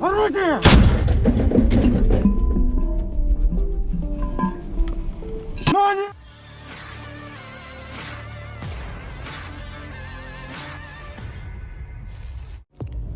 Орудие! Внимание!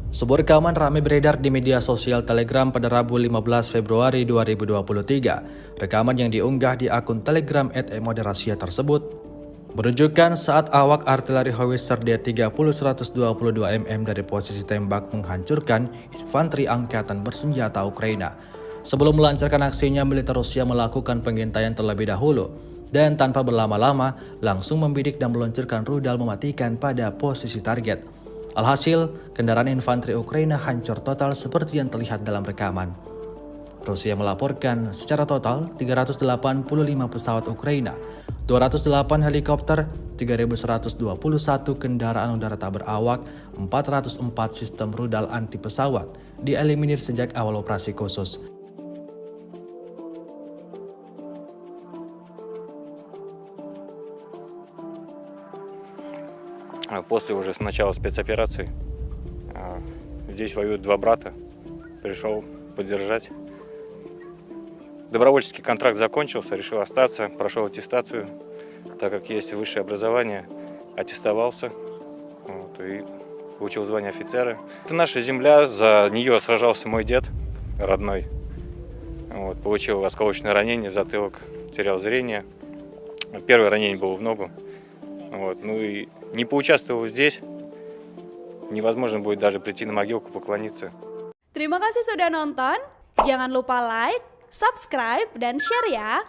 Sebuah rekaman ramai beredar di media sosial Telegram pada Rabu 15 Februari 2023. Rekaman yang diunggah di akun Telegram @emoderasia tersebut menunjukkan saat awak artileri howitzer D30-122 mm dari posisi tembak menghancurkan infanteri angkatan bersenjata Ukraina. Sebelum melancarkan aksinya, militer Rusia melakukan pengintaian terlebih dahulu dan tanpa berlama-lama langsung membidik dan meluncurkan rudal mematikan pada posisi target. Alhasil, kendaraan infanteri Ukraina hancur total seperti yang terlihat dalam rekaman. Rusia melaporkan secara total 385 pesawat Ukraina, 208 helikopter, 3.121 kendaraan udara tak berawak, 404 sistem rudal anti pesawat dieliminir sejak awal operasi khusus. После уже с начала спецоперации здесь воюют два брата. Пришел поддержать. Добровольческий контракт закончился, решил остаться, прошел аттестацию, так как есть высшее образование, аттестовался и получил звание офицера. Это наша земля, за нее сражался мой дед родной. Получил осколочное ранение в затылок, терял зрение. Первое ранение было в ногу. Не поучаствовав здесь, невозможно будет даже прийти на могилку поклониться. Terima kasih sudah nonton. Jangan lupa like, subscribe, dan share ya.